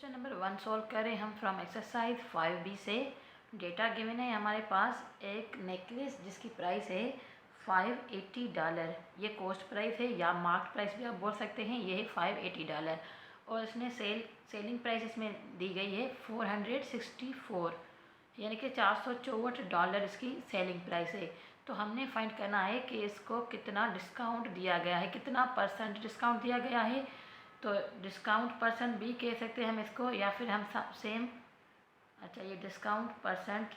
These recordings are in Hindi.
क्वेश्चन नंबर 1 सॉल्व करें हम फ्रॉम एक्सरसाइज 5B से। डेटा गिवन है हमारे पास एक नेकलेस जिसकी प्राइस है $580। ये कॉस्ट प्राइस है या मार्केट प्राइस भी आप बोल सकते हैं। ये है $580 और इसने सेलिंग प्राइस इसमें दी गई है 464, यानी कि $464 इसकी सेलिंग प्राइस है। तो हमने फाइंड करना है कि इसको कितना डिस्काउंट दिया गया है, कितना परसेंट डिस्काउंट दिया गया है। तो डिस्काउंट परसेंट भी कह सकते हैं हम इसको, या फिर हम सेम अच्छा ये डिस्काउंट परसेंट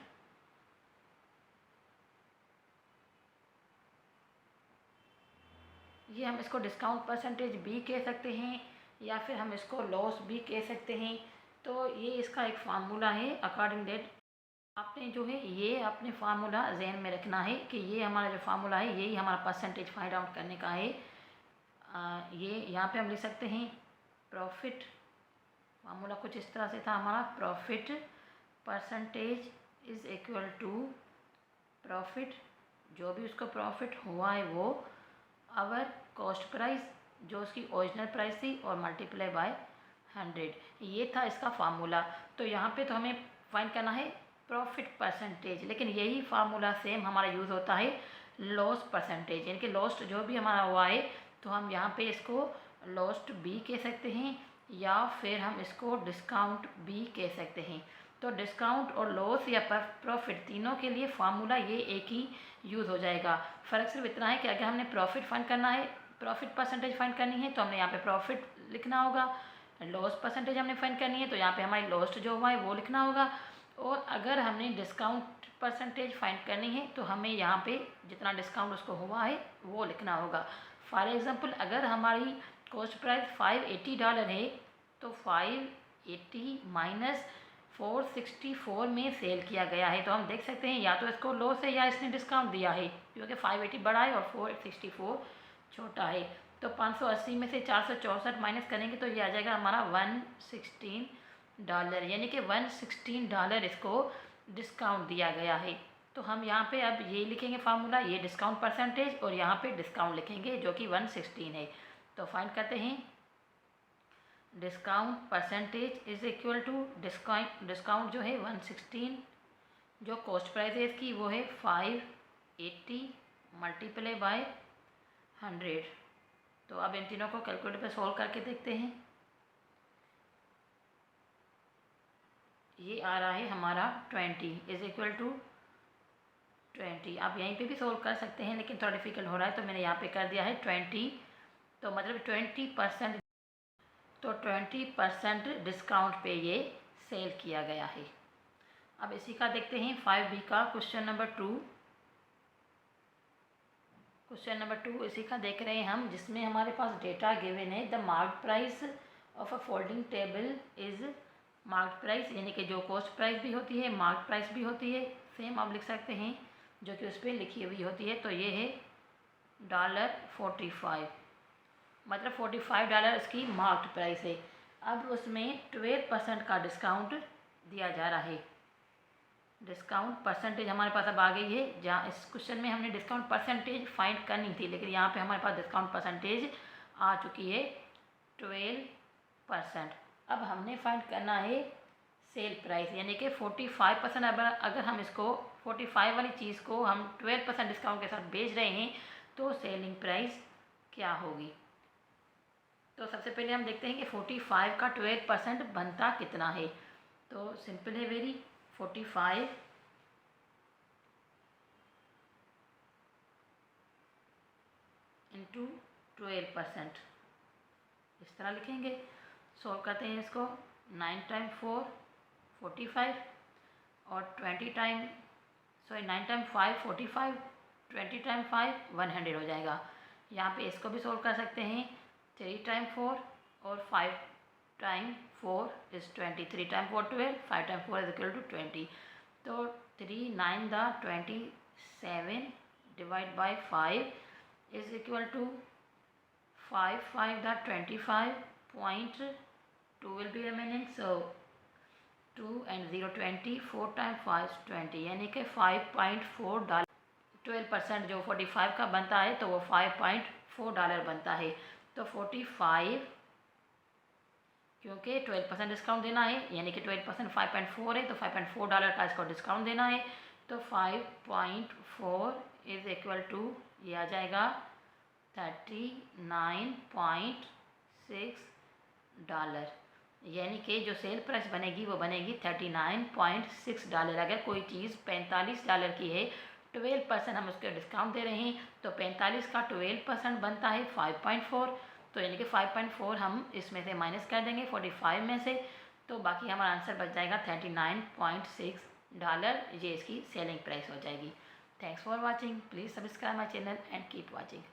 ये हम इसको डिस्काउंट परसेंटेज भी कह सकते हैं या फिर हम इसको लॉस भी कह सकते हैं। तो ये इसका एक फार्मूला है। अकॉर्डिंग दैट आपने जो है ये अपने फार्मूला जहन में रखना है कि ये हमारा जो फार्मूला है यही हमारा परसेंटेज फाइंड आउट करने का है। ये यहाँ पे हम लिख सकते हैं प्रॉफिट। फार्मूला कुछ इस तरह से था हमारा, profit percentage is equal to profit, जो भी उसको प्रॉफिट हुआ है वो, अवर कॉस्ट प्राइस जो उसकी ओरिजिनल प्राइस थी, और मल्टीप्लाई बाय 100। ये था इसका फार्मूला। तो यहाँ पे तो हमें फाइंड करना है प्रॉफिट परसेंटेज, लेकिन यही फार्मूला सेम हमारा यूज़ होता है लॉस परसेंटेज, यानी कि लॉस्ट जो भी हमारा हुआ है तो हम यहाँ पे इसको लॉस्ट भी कह सकते हैं या फिर हम इसको डिस्काउंट भी कह सकते हैं। तो डिस्काउंट और लॉस या प्रॉफिट तीनों के लिए फार्मूला ये एक ही यूज़ हो जाएगा। फ़र्क सिर्फ इतना है कि अगर हमने प्रॉफिट फाइंड करना है, प्रॉफिट परसेंटेज फाइंड करनी है तो हमने यहाँ पे प्रॉफिट लिखना होगा। लॉस परसेंटेज हमने फाइंड करनी है तो यहाँ पे हमारी लॉस्ट जो हुआ है वो लिखना होगा। और अगर हमने डिस्काउंट परसेंटेज फाइंड करनी है तो हमें यहाँ पे जितना डिस्काउंट उसको हुआ है वो लिखना होगा। फॉर एग्ज़ाम्पल अगर हमारी कॉस्ट प्राइस $580 है तो 580 माइनस 464 में सेल किया गया है, तो हम देख सकते हैं या तो इसको लॉस है या इसने डिस्काउंट दिया है, क्योंकि 580 बड़ा है और 464 छोटा है। तो 580 में से 464 माइनस करेंगे तो ये आ जाएगा हमारा $116, यानी कि $116 इसको डिस्काउंट दिया गया है। तो हम यहाँ पे अब ये लिखेंगे फार्मूला, ये डिस्काउंट परसेंटेज, और यहाँ पे डिस्काउंट लिखेंगे जो कि 116 है। तो फाइंड करते हैं discount percentage is equal to discount जो है 116, जो कॉस्ट प्राइस है इसकी वो है 580 मल्टीप्लाई बाय 100। तो अब इन तीनों को कैलकुलेटर पे सॉल्व करके देखते हैं। ये आ रहा है हमारा 20 इज इक्वल टू 20। आप यहीं पे भी सॉल्व कर सकते हैं लेकिन थोड़ा डिफिकल्ट हो रहा है तो मैंने यहाँ पे कर दिया है 20। तो मतलब 20%, तो 20% डिस्काउंट पे ये सेल किया गया है। अब इसी का देखते हैं 5B का क्वेश्चन नंबर 2। क्वेश्चन नंबर 2 इसी का देख रहे हैं हम, जिसमें हमारे पास डेटा गिवन है the market price of a folding table is, market price यानी कि जो कॉस्ट प्राइस भी होती है मार्केट प्राइस भी होती है, सेम आप लिख सकते हैं जो कि उस पर लिखी हुई होती है। तो ये है $45, मतलब $45 इसकी मार्केट प्राइस है। अब उसमें 12% का डिस्काउंट दिया जा रहा है। डिस्काउंट परसेंटेज हमारे पास अब आ गई है, जहाँ इस क्वेश्चन में हमने डिस्काउंट परसेंटेज फाइंड करनी थी, लेकिन यहाँ पे हमारे पास डिस्काउंट परसेंटेज आ चुकी है 12%। अब हमने फाइंड करना है सेल प्राइस, यानी कि 45%। अगर हम इसको 45 वाली चीज़ को हम 12% डिस्काउंट के साथ बेच रहे हैं तो सेलिंग प्राइस क्या होगी। तो सबसे पहले हम देखते हैं कि 45 का 12% बनता कितना है। तो सिंपल है वेरी, 45 इंटू 12%, इस तरह लिखेंगे। सॉल्व करते हैं इसको, 9 टाइम 4 45 और 9 टाइम 5 45, 20 टाइम 5 100 हो जाएगा। यहाँ पे इसको भी सॉल्व कर सकते हैं, 3 टाइम 4 और 5 time 4 is 20, 3 time 4 12, 5 time 4 is equal to 20। तो 3 9 the 27 divide by 5 is equal to 5 5 the 25.2 will be remaining, so 2 and 0 20, 4 time 5 20, यानी कि $5.4। 12% जो 45 का बनता है तो वो $5.4 बनता है। तो 45 क्योंकि 12% डिस्काउंट देना है, यानी कि 12% 5.4 है, तो $5.4 का इसको डिस्काउंट देना है। तो 5.4 इज़ इक्वल टू ये आ जाएगा $39.6, यानी कि जो सेल प्राइस बनेगी वो बनेगी $39.6। अगर कोई चीज़ $45 की है, 12% हम उसके डिस्काउंट दे रहे हैं, तो 45 का 12% बनता है 5.4। तो यानी कि 5.4 हम इसमें से माइनस कर देंगे 45 में से, तो बाकी हमारा आंसर बच जाएगा $39.6। ये इसकी सेलिंग प्राइस हो जाएगी। Thanks for watching. Please subscribe my channel and keep watching.